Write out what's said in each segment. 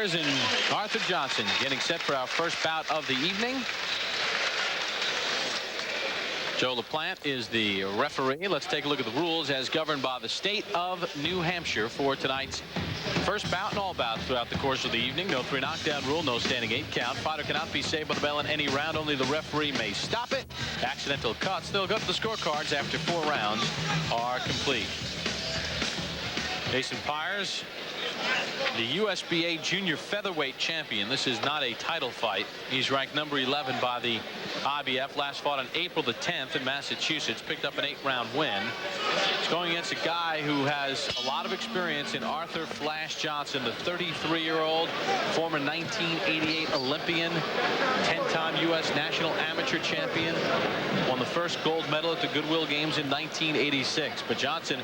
Pires and Arthur Johnson getting set for our first bout of the evening. Joe LaPlante is the referee. Let's take a look at the rules as governed by the state of New Hampshire for tonight's first bout and all bouts throughout the course of the evening. No 3 knockdown rule, no standing 8 count. Fighter cannot be saved by the bell in any round. Only the referee may stop it. Accidental cuts, they'll go to the scorecards after 4 rounds are complete. Jason Pires, the USBA junior featherweight champion. This is not a title fight. He's ranked number 11 by the IBF. Last fought on April the 10th in Massachusetts. Picked up an 8-round win. He's going against a guy who has a lot of experience in Arthur Flash Johnson, the 33-year-old former 1988 Olympian, 10-time U.S. national amateur champion. Won the first gold medal at the Goodwill Games in 1986. But Johnson,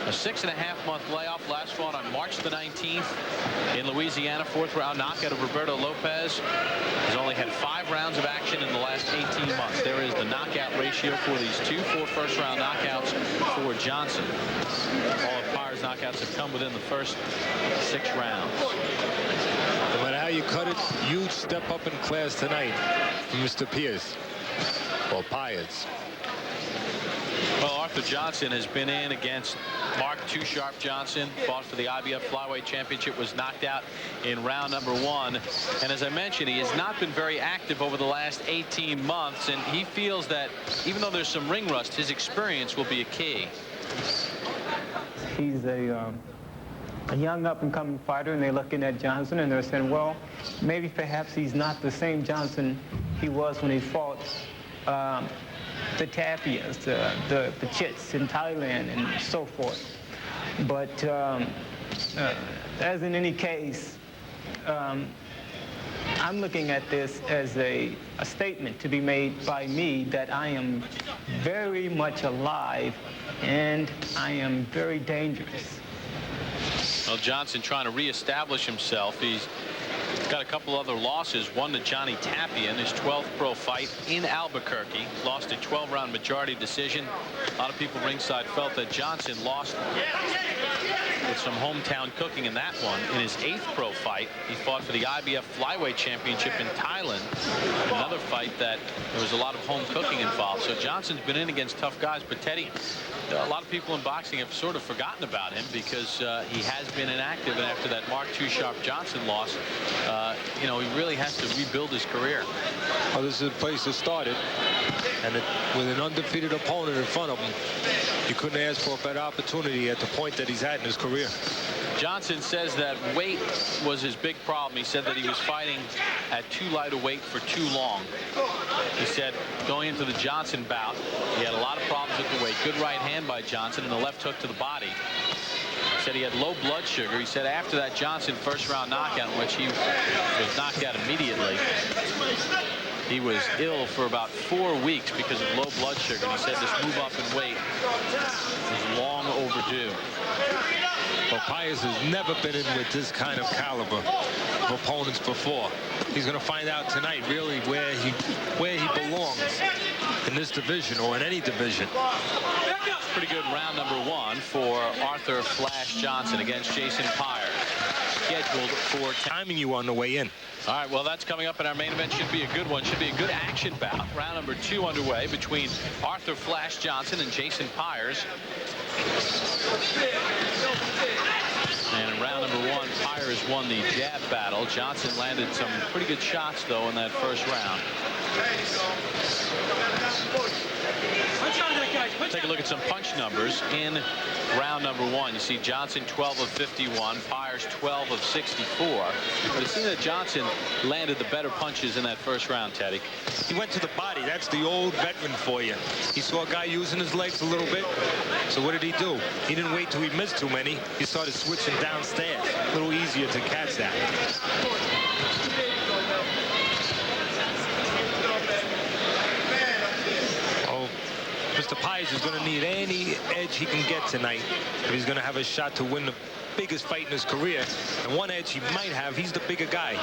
a 6.5-month layoff, last fought on March the 19th in Louisiana. 4th round knockout of Roberto Lopez. He's only had 5 rounds of action in the last 18 months. There is the knockout ratio for these 4 first-round knockouts for Johnson. All of Pires' knockouts have come within the first 6 rounds. No matter how you cut it, huge step up in class tonight from Mr. Pierce, or Pires. Well, Arthur Johnson has been in against Mark Too Sharp Johnson, fought for the IBF Flyweight Championship, was knocked out in round number 1. And as I mentioned, he has not been very active over the last 18 months, and he feels that even though there's some ring rust, his experience will be a key. He's a young up-and-coming fighter, and they're looking at Johnson, and they're saying, well, maybe perhaps he's not the same Johnson he was when he fought the Tapias, the Chits in Thailand, and so forth. But as in any case, I'm looking at this as a statement to be made by me that I am very much alive and I am very dangerous. Well, Johnson trying to reestablish himself. He's got a couple other losses. One to Johnny Tapia in his 12th pro fight in Albuquerque. Lost a 12-round majority decision. A lot of people ringside felt that Johnson lost with some hometown cooking in that one. In his 8th pro fight, he fought for the IBF Flyweight Championship in Thailand. Another fight that there was a lot of home cooking involved. So Johnson's been in against tough guys. But Teddy, a lot of people in boxing have sort of forgotten about him because he has been inactive. And after that Mark Too Sharp Johnson loss, you know, he really has to rebuild his career. Well, this is the place to start it. And with an undefeated opponent in front of him, you couldn't ask for a better opportunity at the point that he's at in his career. Johnson says that weight was his big problem. He said that he was fighting at too light a weight for too long. He said going into the Johnson bout, he had a lot of problems with the weight. Good right hand by Johnson and the left hook to the body. He said he had low blood sugar. He said after that Johnson first-round knockout, in which he was knocked out immediately, he was ill for about 4 weeks because of low blood sugar. And he said this move up in weight was long overdue. Well, Pires has never been in with this kind of caliber of opponents before. He's going to find out tonight really where he belongs in this division or in any division. Pretty good round number 1 for Arthur Flash Johnson against Jason Pires. Scheduled for timing you on the way in. All right, well, that's coming up in our main event. Should be a good one. Should be a good action bout. Round number 2 underway between Arthur Flash Johnson and Jason Pires. And in round number 1, Pires won the jab battle. Johnson landed some pretty good shots, though, in that first round. Take a look at some punch numbers in round number 1. You see Johnson 12 of 51, Pires 12 of 64. But it seems that Johnson landed the better punches in that first round, Teddy. He went to the body. That's the old veteran for you. He saw a guy using his legs a little bit. So what did he do? He didn't wait till he missed too many. He started switching downstairs. A little easier to catch that. Mr. Pires is going to need any edge he can get tonight if he's going to have a shot to win the biggest fight in his career. And one edge he might have, he's the bigger guy.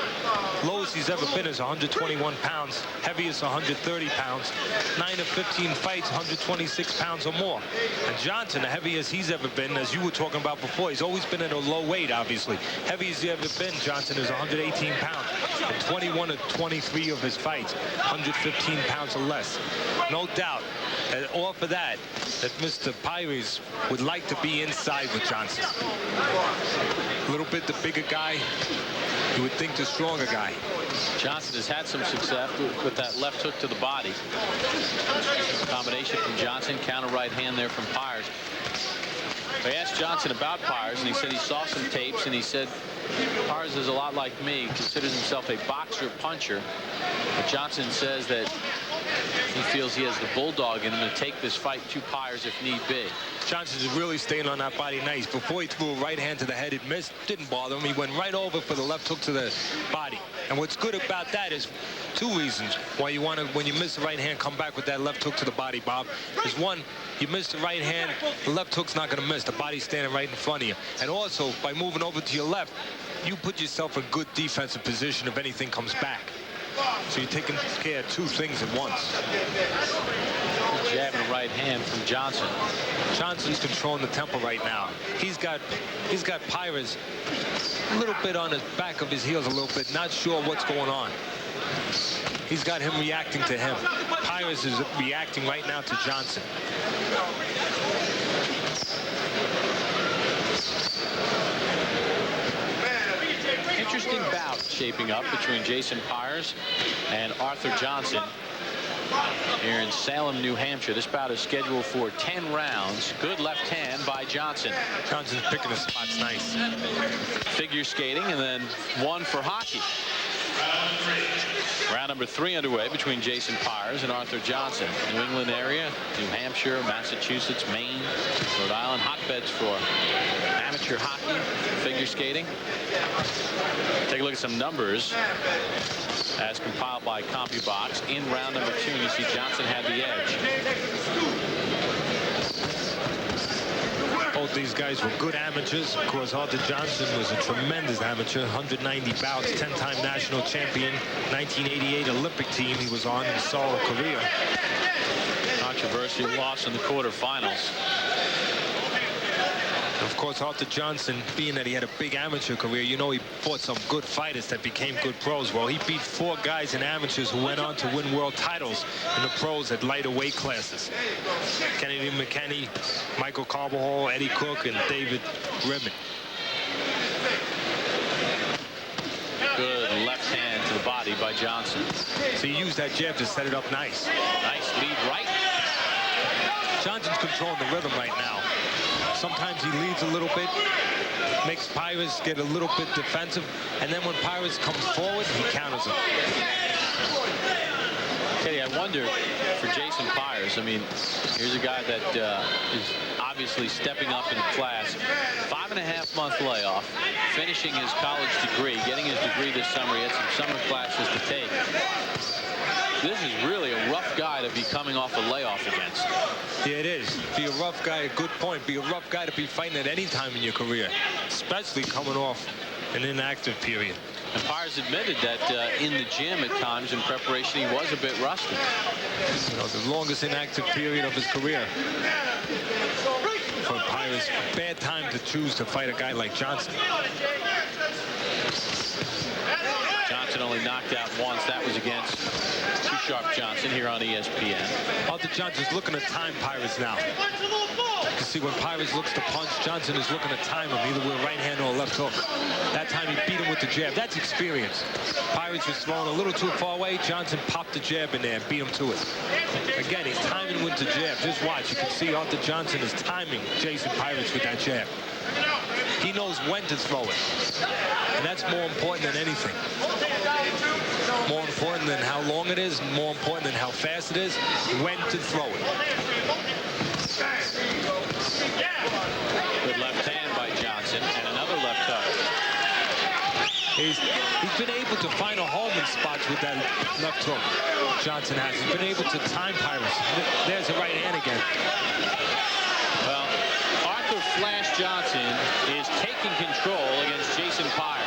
Lowest he's ever been is 121 pounds. Heaviest 130 pounds. 9 of 15 fights, 126 pounds or more. And Johnson, the heaviest he's ever been, as you were talking about before, he's always been at a low weight, obviously. Heaviest he's ever been, Johnson, is 118 pounds. And 21 of 23 of his fights, 115 pounds or less. No doubt, all for that Mr. Pires would like to be inside with Johnson. A little bit the bigger guy, you would think the stronger guy. Johnson has had some success with that left hook to the body. Combination from Johnson, counter right hand there from Pires. I asked Johnson about Pires, and he said he saw some tapes, and he said Pires is a lot like me, considers himself a boxer puncher. But Johnson says that he feels he has the bulldog in him to take this fight to Pires if need be. Johnson's really staying on that body nice. Before he threw a right hand to the head, it missed, didn't bother him. He went right over for the left hook to the body. And what's good about that is two reasons why you want to, when you miss the right hand, come back with that left hook to the body, Bob. Is one, you miss the right hand, the left hook's not going to miss. The body's standing right in front of you. And also, by moving over to your left, you put yourself in good defensive position if anything comes back. So you're taking care of two things at once. Jab and a right hand from Johnson. Johnson's controlling the tempo right now. He's got Pires a little bit on the back of his heels, a little bit, not sure what's going on. He's got him reacting to him. Pires is reacting right now to Johnson. Interesting bout shaping up between Jason Pires and Arthur Johnson here in Salem, New Hampshire. This bout is scheduled for 10 rounds. Good left hand by Johnson. Johnson's picking his spots nice. Figure skating, and then one for hockey. Round number 3 underway between Jason Pires and Arthur Johnson. New England area, New Hampshire, Massachusetts, Maine, Rhode Island, hotbeds for amateur hockey, figure skating. Take a look at some numbers as compiled by CompuBox. In round number 2, you see Johnson had the edge. Both these guys were good amateurs. Of course, Arthur Johnson was a tremendous amateur, 190 bouts, 10-time national champion, 1988 Olympic team he was on in Seoul, Korea. Controversial loss in the quarterfinals. Of course, Arthur Johnson, being that he had a big amateur career, you know he fought some good fighters that became good pros. Well, he beat 4 guys in amateurs who went on to win world titles in the pros at lighter weight classes. Kennedy McKinney, Michael Carbajal, Eddie Cook, and David Rimmon. Good left hand to the body by Johnson. So he used that jab to set it up nice. Nice lead right. Johnson's controlling the rhythm right now. Sometimes he leads a little bit, makes Pires get a little bit defensive, and then when Pires comes forward, he counters him. Teddy, I wonder for Jason Pires, I mean, here's a guy that is obviously stepping up in class. 5.5-month layoff, finishing his college degree, getting his degree this summer. He had some summer classes to take. This is really a rough guy to be coming off a layoff against. Yeah, it is. Be a rough guy, a good point. Be a rough guy to be fighting at any time in your career, especially coming off an inactive period. And Pires admitted that in the gym at times in preparation he was a bit rusty. You know, the longest inactive period of his career. For Pires, bad time to choose to fight a guy like Johnson. Johnson only knocked out once. That was against Too Sharp Johnson here on ESPN. Arthur Johnson's looking to time Pires now. You see, when Pires looks to punch, Johnson is looking to time him either with a right hand or a left hook. That time he beat him with the jab. That's experience. Pires was thrown a little too far away. Johnson popped the jab in there and beat him to it. Again, he's timing with the jab. Just watch. You can see Arthur Johnson is timing Jason Pires with that jab. He knows when to throw it. And that's more important than anything. More important than how long it is, more important than how fast it is, when to throw it. Good left hand by Johnson and another left hook. He's been able to find a home in spots with that left hook. Johnson has. He's been able to time Pires. There's a right hand again. Well, Arthur Arthur Flash Johnson is taking control against Jason Pires.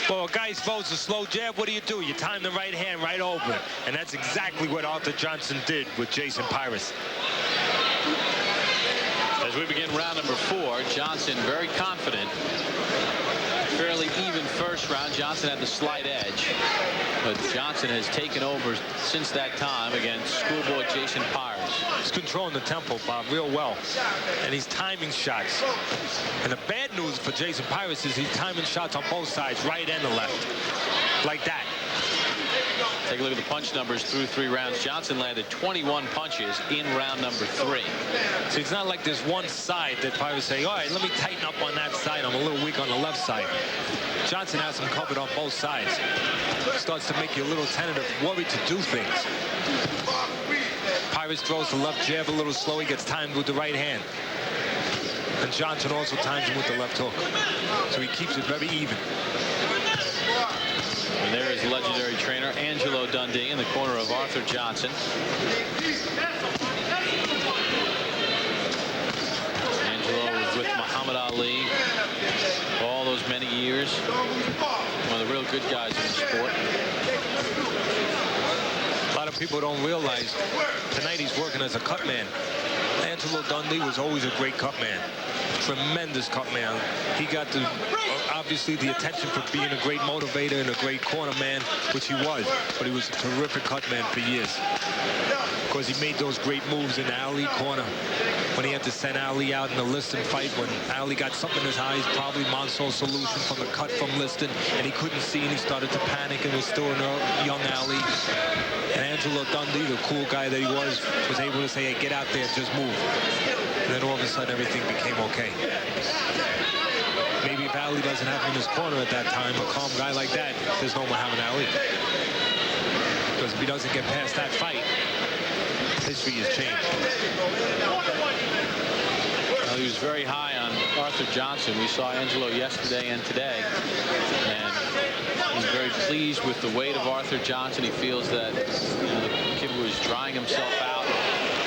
Well, a guy throws a slow jab. What do? You time the right hand right over it. And that's exactly what Arthur Johnson did with Jason Pires. As we begin round number 4, Johnson very confident. Fairly even first round. Johnson had the slight edge, but Johnson has taken over since that time against schoolboy Jason Pires. He's controlling the tempo, Bob, real well, and he's timing shots. And the bad news for Jason Pires is he's timing shots on both sides, right and the left, like that. Take a look at the punch numbers through 3 rounds. Johnson landed 21 punches in round number 3. So it's not like there's one side that Pires say, all right, let me tighten up on that side. I'm a little weak on the left side. Johnson has him covered on both sides. Starts to make you a little tentative, worried to do things. Pires throws the left jab a little slow. He gets timed with the right hand. And Johnson also times him with the left hook. So he keeps it very even. And there is legendary trainer Angelo Dundee in the corner of Arthur Johnson. Angelo was with Muhammad Ali all those many years. One of the real good guys in the sport. A lot of people don't realize tonight he's working as a cut man. Angelo Dundee was always a great cut man. Tremendous cut man. He got the obviously the attention for being a great motivator and a great corner man, which he was, but he was a terrific cut man for years. Because he made those great moves in the Ali corner when he had to send Ali out in the Liston fight, when Ali got something in his eyes, probably Monso's solution from the cut from Liston, and he couldn't see and he started to panic and was still in a young Ali. And Angelo Dundee, the cool guy that he was able to say, hey, get out there and just move. And then all of a sudden everything became okay. Maybe if Ali doesn't have him in his corner at that time, a calm guy like that, there's no Muhammad Ali. Because if he doesn't get past that fight, history has changed. Well, he was very high on Arthur Johnson. We saw Angelo yesterday and today. And he's very pleased with the weight of Arthur Johnson. He feels that the kid was drying himself out.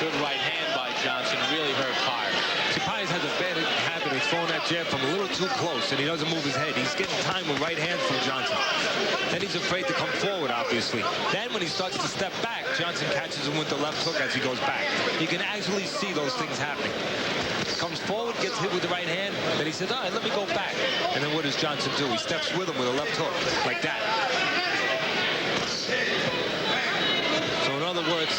Good right hand by Johnson really hurt Pires. See, Pires has a bad habit of throwing that jab from a little too close, and he doesn't move his head. He's getting time with right hands from Johnson. Then he's afraid to come forward, obviously. Then when he starts to step back, Johnson catches him with the left hook as he goes back. You can actually see those things happening. Comes forward, gets hit with the right hand, then he says, all right, let me go back. And then what does Johnson do? He steps with him with a left hook, like that. So in other words,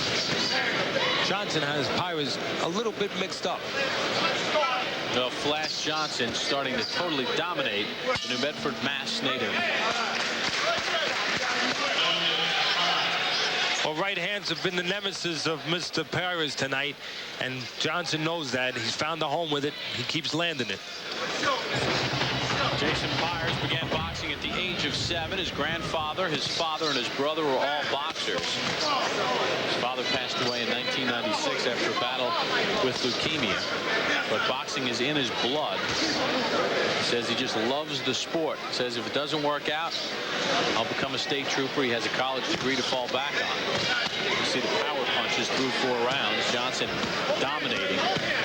Johnson has Pires a little bit mixed up. Well, Flash Johnson starting to totally dominate the New Bedford, Mass native. Well, right hands have been the nemesis of Mr. Pires tonight, and Johnson knows that. He's found a home with it. He keeps landing it. Jason Pires began boxing at the age of 7. His grandfather, his father, and his brother were all boxers. His father passed away in 1996 after a battle with leukemia. But boxing is in his blood. He says he just loves the sport. He says if it doesn't work out, I'll become a state trooper. He has a college degree to fall back on. You see the power punches through 4 rounds. Johnson dominating.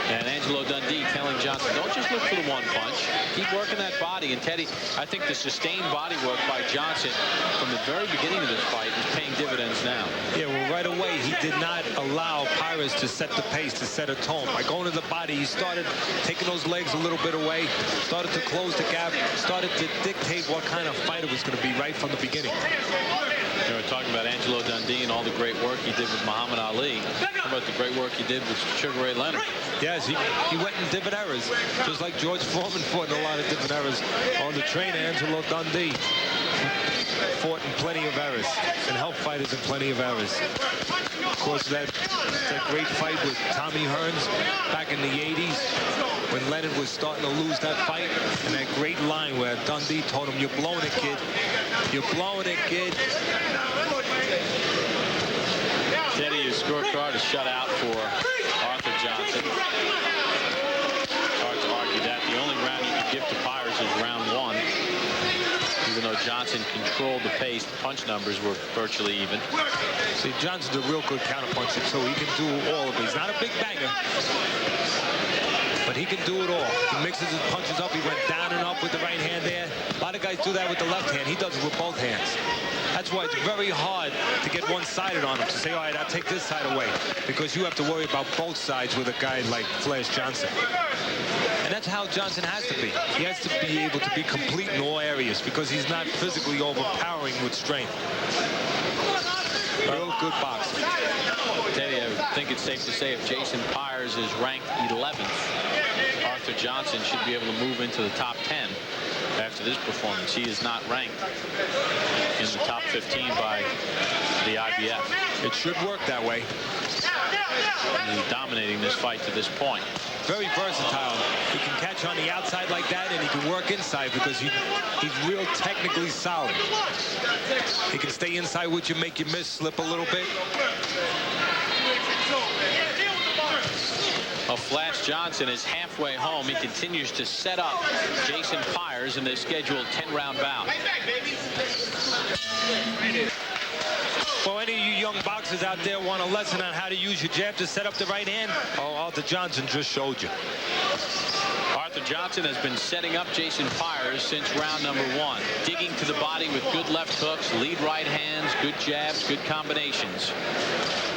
And Angelo Dundee telling Johnson, don't just look for the one punch. Keep working that body. And Teddy, I think the sustained body work by Johnson from the very beginning of this fight is paying dividends now. Yeah, well, right away, he did not allow Pires to set the pace, to set a tone. By going to the body, he started taking those legs a little bit away, started to close the gap, started to dictate what kind of fight it was going to be right from the beginning. You know, we're talking about Angelo Dundee and all the great work he did with Muhammad Ali. How about the great work he did with Sugar Ray Leonard? Yes, he went in different eras, just like George Foreman fought in a lot of different eras. On the trainer, Angelo Dundee fought in plenty of eras and helped fighters in plenty of eras. Of course, that great fight with Tommy Hearns back in the 80s when Leonard was starting to lose that fight, and that great line where Dundee told him, you're blowing it, kid. You're blowing it, kid. Teddy, his scorecard is shut out for Arthur Johnson. It's hard to argue that. The only round you could give to Pires is round 1. Even though Johnson Johnson controlled the pace. The punch numbers were virtually even. See, Johnson's a real good counterpuncher, so he can do all of it. He's not a big banger, but he can do it all. He mixes his punches up. He went down and up with the right hand there. A lot of guys do that with the left hand. He does it with both hands. That's why it's very hard to get one-sided on him, to say, all right, I'll take this side away, because you have to worry about both sides with a guy like Flash Johnson. And that's how Johnson has to be. He has to be able to be complete in all areas, because he's not physically overpowering with strength. Real good boxer. Teddy, I think it's safe to say if Jason Pires is ranked 11th, Arthur Johnson should be able to move into the top 10 after this performance. He is not ranked in the top 15 by the IBF. It should work that way. And he's dominating this fight to this point. Very versatile. He can catch on the outside like that, and he can work inside because he's real technically solid. He can stay inside with you, make you miss, slip a little bit. Well, Flash Johnson is halfway home. He continues to set up Jason Pires in this scheduled 10-round bout. For any of you young boxers out there want a lesson on how to use your jab to set up the right hand, oh, Arthur Johnson just showed you. Arthur Johnson has been setting up Jason Pires since round number 1. Digging to the body with good left hooks, lead right hands, good jabs, good combinations.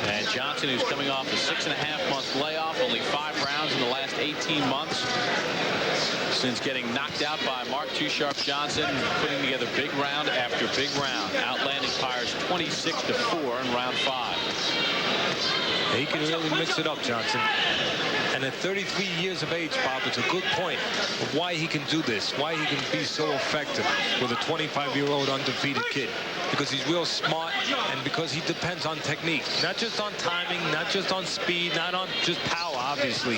And Johnson, who's coming off a 6.5-month layoff, only 5 rounds in the last 18 months. Since getting knocked out by Mark Too Sharp Johnson, putting together big round after big round, outlanding Pires 26-4 in round 5. He can really mix it up, Johnson. And at 33 years of age, Bob, it's a good point of why he can do this, why he can be so effective with a 25-year-old undefeated kid. Because he's real smart, and because he depends on technique. Not just on timing, not just on speed, not on just power, obviously.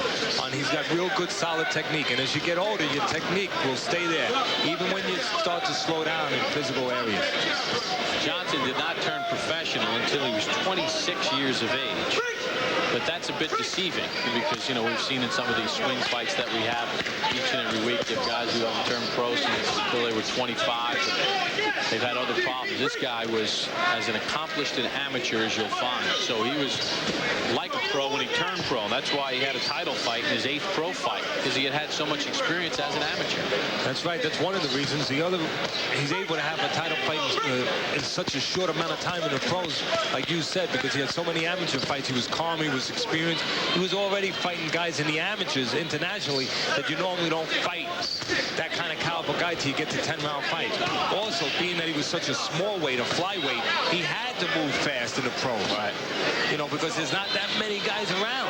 He's got real good, solid technique. And as you get older, your technique will stay there, even when you start to slow down in physical areas. Johnson did not turn professional until he was 26 years of age. But that's a bit deceiving because, you know, we've seen in some of these swing fights that we have each and every week, you have guys who haven't turned pro until they were 25. They've had other problems. This guy was as an accomplished an amateur as you'll find. So he was like a pro when he turned pro. And that's why he had a title fight in his 8th pro fight, because he had had so much experience as an amateur. That's right. That's one of the reasons. The other, he's able to have a title fight in such a short amount of time in the pros, like you said, because he had so many amateur fights. He was calm. He was experienced. He was already fighting guys in the amateurs internationally that you normally don't fight that kind of caliber guy till you get to 10-round fights. Also, being that he was such a small weight, a flyweight, he had to move fast in the pros. Right. You know, because there's not that many guys around.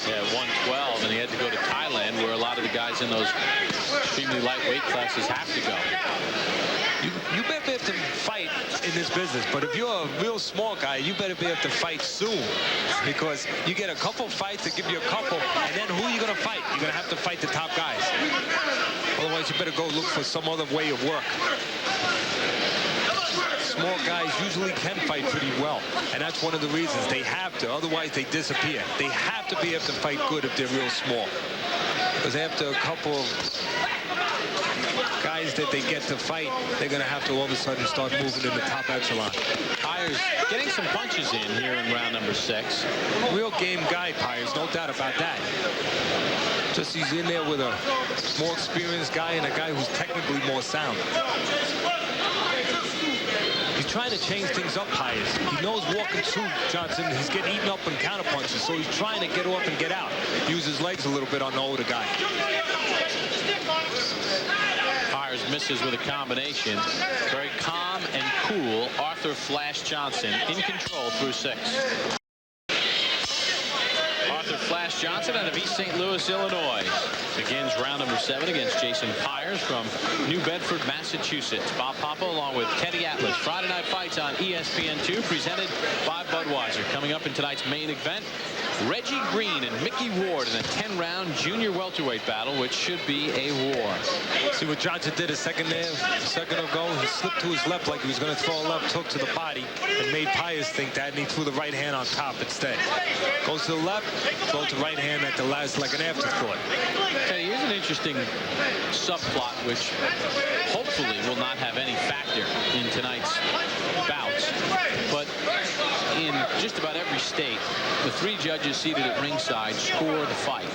Yeah, 112, and he had to go to Thailand, where a lot of the guys in those extremely lightweight classes have to go. You better be able to fight in this business, but if you're a real small guy, you better be able to fight soon, because you get a couple fights, they give you a couple, and then who are you going to fight? You're going to have to fight the top guys. Otherwise, you better go look for some other way of work. Small guys usually can fight pretty well, and that's one of the reasons they have to. Otherwise, they disappear. They have to be able to fight good if they're real small, because after a couple of guys that they get to fight, they're going to have to all of a sudden start moving in the top echelon. Pires getting some punches in here in round number 6. Real game guy, Pires, no doubt about that. Just he's in there with a more experienced guy and a guy who's technically more sound. He's trying to change things up, Pires. He knows walking through Johnson, he's getting eaten up in counter punches, so he's trying to get off and get out. Use his legs a little bit on the older guy. Pires misses with a combination. Very calm and cool. Arthur Flash Johnson in control through 6. Arthur Flash Johnson out of East St. Louis, Illinois, begins round number 7 against Jason Pires from New Bedford, Massachusetts. Bob Papa along with Teddy Atlas. Friday Night Fights on ESPN2, presented by Budweiser. Coming up in tonight's main event, Reggie Green and Mickey Ward in a 10-round junior welterweight battle, which should be a war. See what Johnson did a second ago? He slipped to his left like he was going to throw a left hook to the body and made Pires think that, and he threw the right hand on top instead. Goes to the left, throws the right hand at the last like an afterthought. Okay, here's an interesting subplot which hopefully will not have any factor in tonight's bouts. But in just about every state, the 3 judges seated at ringside score the fight.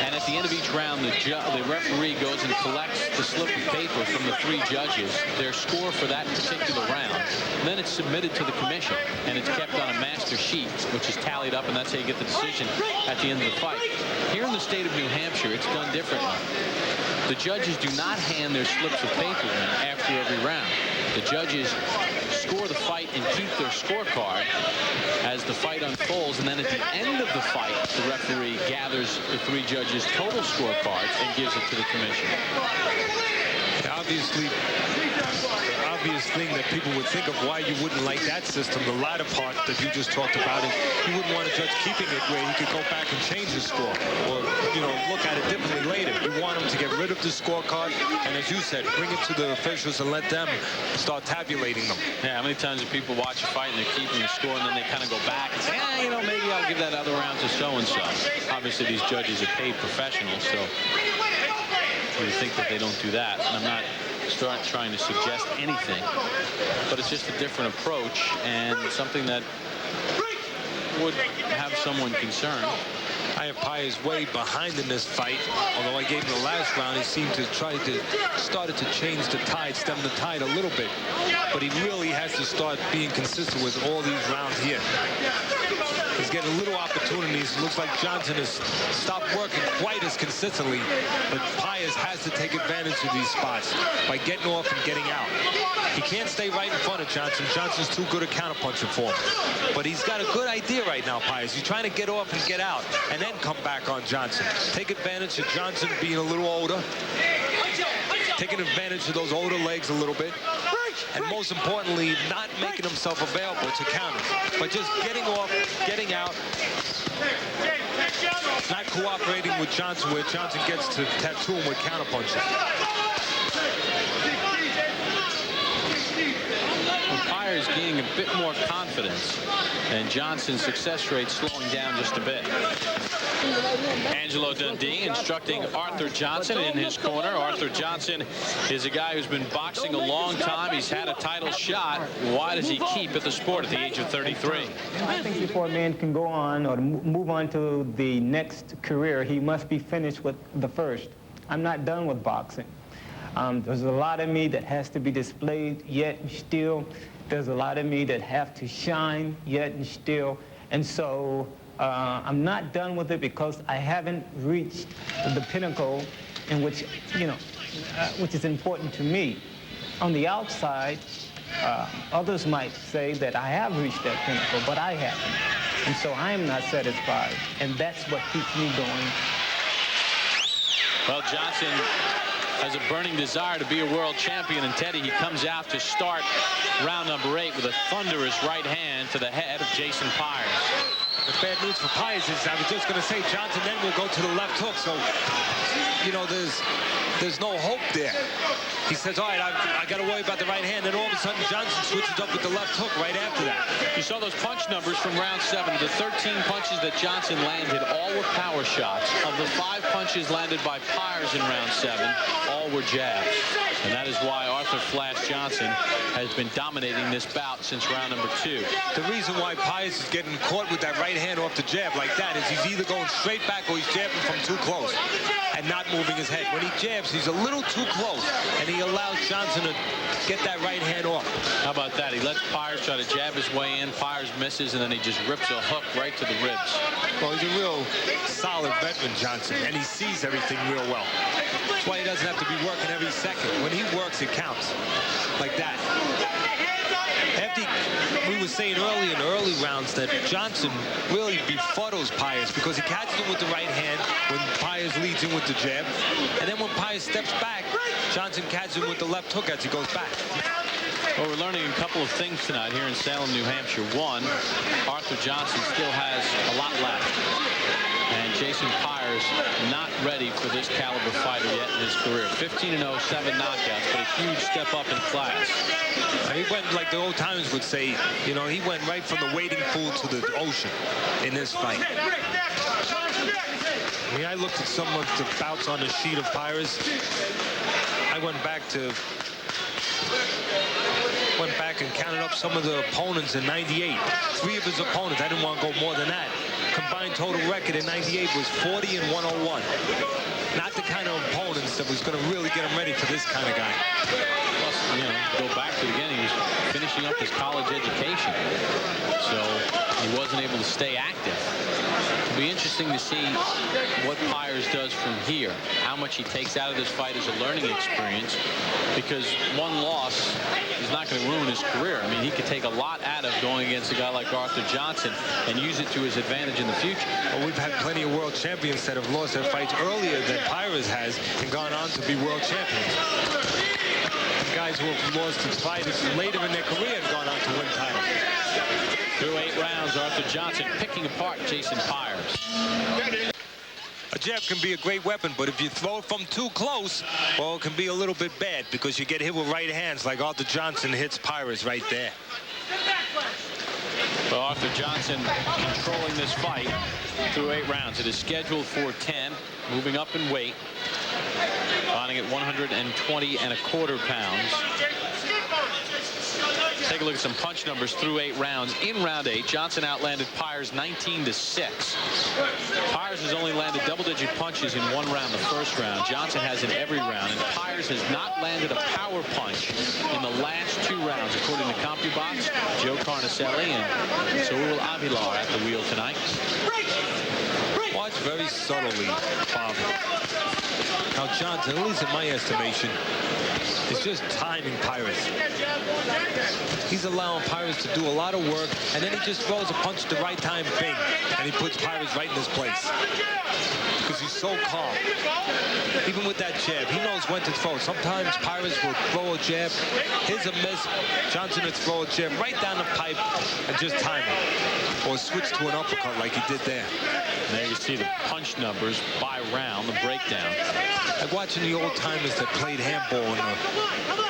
And at the end of each round, the referee goes and collects the slip of paper from the 3 judges, their score for that particular round. And then it's submitted to the commission, and it's kept on a master sheet, which is tallied up, and that's how you get the decision at the end of the fight. Here in the state of New Hampshire, it's done differently. The judges do not hand their slips of paper in after every round. The judges score the fight and keep their scorecard as the fight unfolds, and then at the end of the fight, the referee gathers the 3 judges' total scorecards and gives it to the commission. Obviously, the obvious thing that people would think of why you wouldn't like that system, the latter part that you just talked about, is you wouldn't want a judge keeping it where he could go back and change his score, or look at it differently later. You want him to get rid of the scorecard, and as you said, bring it to the officials and let them start tabulating them. Yeah, how many times do people watch a fight and they're keeping the score, and then they kind of go back and say, maybe I'll give that other round to so-and-so. Obviously, these judges are paid professionals, so you would think that they don't do that. And I'm not trying to suggest anything, but it's just a different approach and something that would have someone concerned. I have Pires way behind in this fight. Although I gave him the last round, he seemed to started to change the tide, stem the tide a little bit. But he really has to start being consistent with all these rounds here. He's getting little opportunities. It looks like Johnson has stopped working quite as consistently, but Pires has to take advantage of these spots by getting off and getting out. He can't stay right in front of Johnson. Johnson's too good at counterpunching for him. But he's got a good idea right now, Pires. He's trying to get off and get out, and then come back on Johnson. Take advantage of Johnson being a little older. Taking advantage of those older legs a little bit. And most importantly, not making himself available to counter, but just getting off, getting out, not cooperating with Johnson, where Johnson gets to tattoo him with counterpunches. Pires gaining a bit more confidence, and Johnson's success rate slowing down just a bit. Angelo Dundee instructing Arthur Johnson in his corner. Arthur Johnson is a guy who's been boxing a long time. He's had a title shot. Why does he keep at the sport at the age of 33? I think before a man can go on or move on to the next career, he must be finished with the first. I'm not done with boxing. There's a lot of me that has to be displayed yet and still. There's a lot of me that have to shine yet and still. And so I'm not done with it because I haven't reached the pinnacle in which, which is important to me. On the outside, others might say that I have reached that pinnacle, but I haven't. And so I am not satisfied. And that's what keeps me going. Well, Johnson has a burning desire to be a world champion, and Teddy, he comes out to start round number 8 with a thunderous right hand to the head of Jason Pires. The bad news for Pires is, I was just going to say, Johnson then will go to the left hook, so there's no hope there. He says, all right, I got to worry about the right hand, and all of a sudden Johnson switches up with the left hook right after that. You saw those punch numbers from round 7. The 13 punches that Johnson landed, all were power shots. Of the 5 punches landed by Pires in round 7, all were jabs. And that is why Arthur Flash Johnson has been dominating this bout since round number 2. The reason why Pires is getting caught with that right hand off the jab like that is he's either going straight back or he's jabbing from too close and not moving his head. When he jabs, he's a little too close, and he allows Johnson to get that right hand off. How about that? He lets Pires try to jab his way in. Pires misses, and then he just rips a hook right to the ribs. Well, he's a real solid veteran, Johnson, and he sees everything real well. That's why he doesn't have to be working every second. When he works, it counts. Like that. We were saying earlier in the early rounds that Johnson really befuddles Pires because he catches him with the right hand when Pires leads in with the jab. And then when Pires steps back, Johnson catches him with the left hook as he goes back. Well, we're learning a couple of things tonight here in Salem, New Hampshire. One, Arthur Johnson still has a lot left. And Jason Pires not ready for this caliber fighter yet in his career. 15-0, 7 knockouts, but a huge step up in class. He went, like the old timers would say, you know, he went right from the wading pool to the ocean in this fight. I mean, I looked at some of the bouts on the sheet of Pires. I went back and counted up some of the opponents in '98. 3 of his opponents, I didn't want to go more than that. Combined total record in '98 was 40 and 101. Not the kind of opponents that was going to really get him ready for this kind of guy. Plus, you know, go back to the beginning, he was finishing up his college education, so he wasn't able to stay active. It'll be interesting to see what Pires does from here, how much he takes out of this fight as a learning experience, because one loss is not going to ruin his career. I mean, he could take a lot out of going against a guy like Arthur Johnson and use it to his advantage in the future. Well, we've had plenty of world champions that have lost their fights earlier than Pires has and gone on to be world champions. And guys who have lost their fights later in their career and gone on to win titles. Through 8 rounds, Arthur Johnson picking apart Jason Pires. A jab can be a great weapon, but if you throw it from too close, well, it can be a little bit bad because you get hit with right hands like Arthur Johnson hits Pires right there. Well, Arthur Johnson controlling this fight through 8 rounds. It is scheduled for 10, moving up in weight, fighting at 120.25 pounds. Take a look at some punch numbers through 8 rounds. In round 8, Johnson outlanded Pires 19-6. Pires has only landed double-digit punches in 1 round, the first round. Johnson has in every round, and Pires has not landed a power punch in the last 2 rounds, according to CompuBox. Joe Carnicelli and Saul Avilar at the wheel tonight. Watch very subtly, Bob. Now Johnson, at least in my estimation, is just timing Pires. He's allowing Pires to do a lot of work, and then he just throws a punch at the right time, bing, and he puts Pires right in his place. Because he's so calm. Even with that jab, he knows when to throw. Sometimes Pires will throw a jab, his a miss. Johnson will throw a jab right down the pipe and just time it. Or switch to an uppercut like he did there. There you see the punch numbers by round, the breakdown. Like watching the old timers that played handball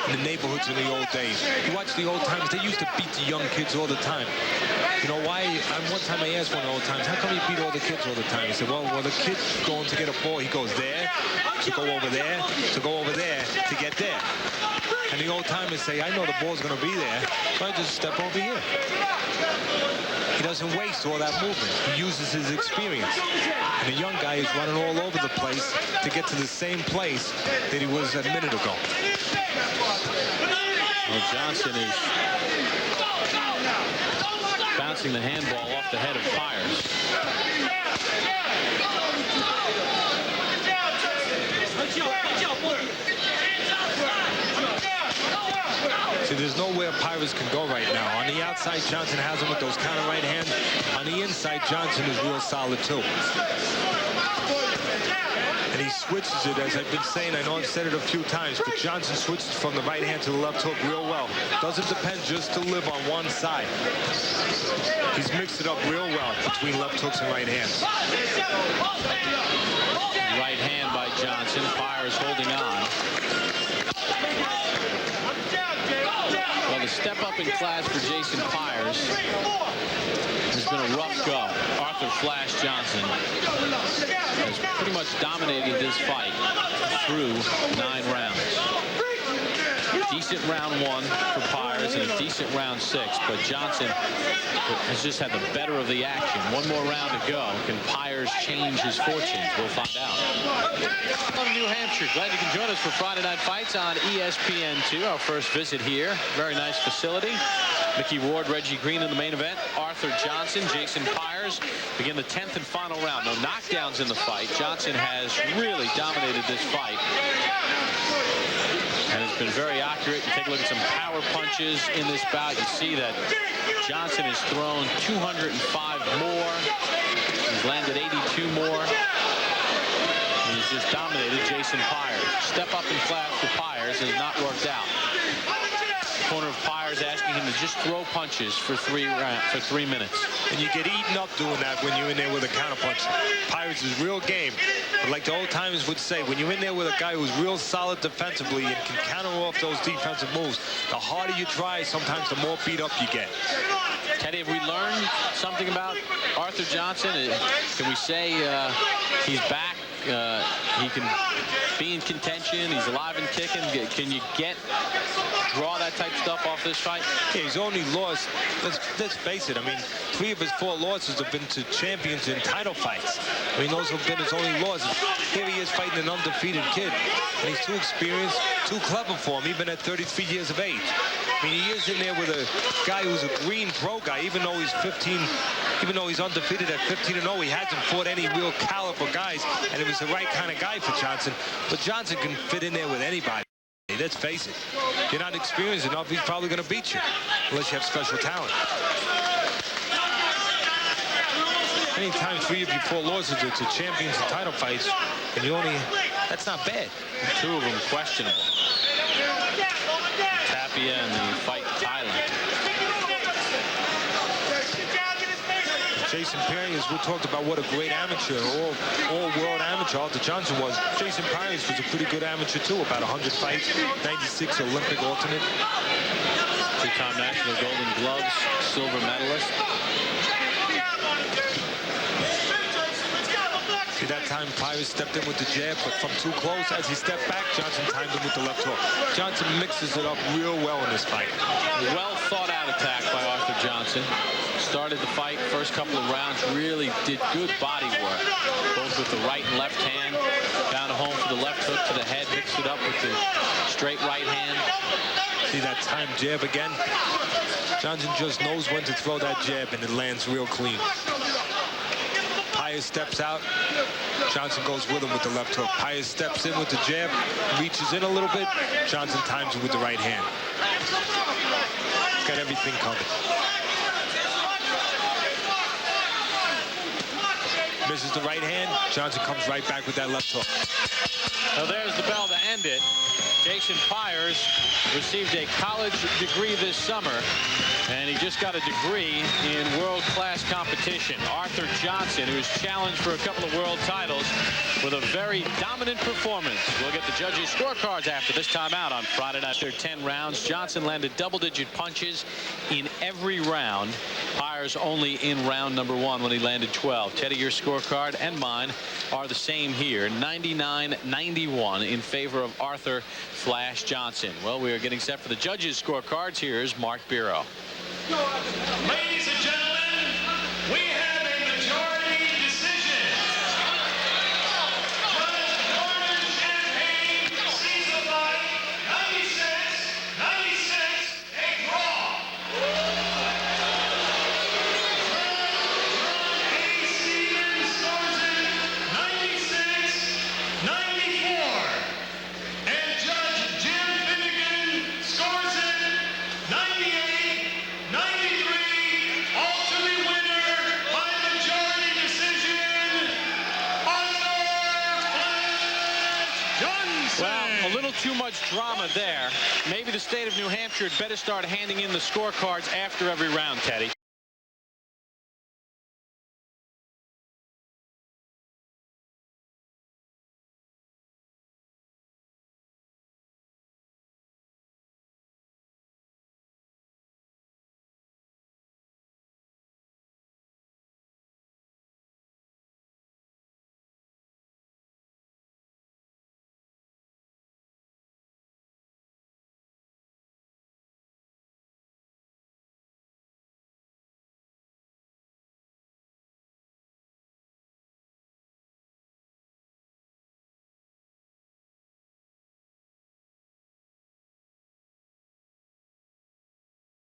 in the neighborhoods in the old days. You watch the old timers, they used to beat the young kids all the time. You know why? One time I asked one of the old timers, how come you beat all the kids all the time? He said, well, the kid's going to get a ball. He goes there, to go over there, to go over there, to get there. And the old timers say, I know the ball's going to be there, so I just step over here. He doesn't waste all that movement. He uses his experience. And the young guy is running all over the place to get to the same place that he was a minute ago. Well, Johnson is bouncing the handball off the head of Pires. See, there's nowhere Pires can go right now. On the outside, Johnson has him with those counter right hands. On the inside, Johnson is real solid, too. And he switches it, as I've been saying. I know I've said it a few times, but Johnson switches from the right hand to the left hook real well. Doesn't depend just to live on one side. He's mixed it up real well between left hooks and right hands. Right hand by Johnson. Pires holding on. Well, the step up in class for Jason Pires has been a rough go. Arthur Flash Johnson has pretty much dominated this fight through 9 rounds. Decent round 1 for Pires and a decent round 6, but Johnson has just had the better of the action. 1 more round to go. Can Pires change his fortunes? We'll find out. From New Hampshire, glad you can join us for Friday Night Fights on ESPN2. Our first visit here. Very nice facility. Mickey Ward, Reggie Green in the main event. Arthur Johnson, Jason Pires begin the 10th and final round. No knockdowns in the fight. Johnson has really dominated this fight and has been very accurate. You take a look at some power punches in this bout. You see that Johnson has thrown 205 more. He's landed 82 more. He's just dominated Jason Pires. Step up in class for Pires has not worked out. corner of Pires, asking him to just throw punches for 3 minutes. And you get eaten up doing that when you're in there with a counterpunch. Pires is real game. But like the old timers would say, when you're in there with a guy who's real solid defensively and can counter off those defensive moves, the harder you try, sometimes the more beat up you get. Teddy, have we learned something about Arthur Johnson? Can we say he's back? He can be in contention. He's alive and kicking. Can you draw that type of stuff off this fight? Yeah, he's only lost. Let's face it. I mean, 3 of his 4 losses have been to champions in title fights. I mean, those have been his only losses. Here he is fighting an undefeated kid, and he's too experienced, too clever for him, even at 33 years of age. I mean, he is in there with a guy who's a green pro guy, even though he's 15. Even though he's undefeated at 15-0, he hasn't fought any real caliber guys, and it was the right kind of guy for Johnson. But Johnson can fit in there with anybody. Let's face it. If you're not experienced enough, he's probably going to beat you, unless you have special talent. Anytime 3 of your 4 losses are to champions and title fights, and that's not bad. And 2 of them questionable. Tapia and the fight in Thailand. Jason Pires, we talked about what a great amateur, all-world amateur Arthur Johnson was. Jason Pires was a pretty good amateur, too, about 100 fights, 96 Olympic alternate. 2-time national Golden Gloves, silver medalist. See, that time Pires stepped in with the jab, but from too close, as he stepped back, Johnson timed him with the left hook. Johnson mixes it up real well in this fight. Well thought out attack by Arthur Johnson. Started the fight, first couple of rounds, really did good body work, both with the right and left hand. Found a home for the left hook to the head, mixed it up with the straight right hand. See that time jab again? Johnson just knows when to throw that jab, and it lands real clean. Pires steps out. Johnson goes with him with the left hook. Pires steps in with the jab, reaches in a little bit. Johnson times it with the right hand. He's got everything covered. Misses the right hand. Johnson comes right back with that left hook. So there's the bell to end it. Jason Pires received a college degree this summer, and he just got a degree in world-class competition. Arthur Johnson, who's challenged for a couple of world titles with a very dominant performance. We'll get the judges' scorecards after this time out on Friday night. After 10 rounds, Johnson landed double-digit punches in every round. Pires only in round number 1 when he landed 12. Teddy, your scorecard and mine are the same here. 99-91 in favor of Arthur Flash Johnson. Well, we are getting set for the judges' scorecards. Here's Mark Bureau. Ladies and gentlemen, we have a majority decision. Judge Gordon Champagne sees the fight 96-96, a draw. A. Stevens scores it 96-94. And Judge Jim Finnegan scores it 98-93. Ultimate winner by majority decision, Arthur Flash Johnson. Well, a little too much drama there. Maybe the state of New Hampshire had better start handing in the scorecards after every round, Teddy.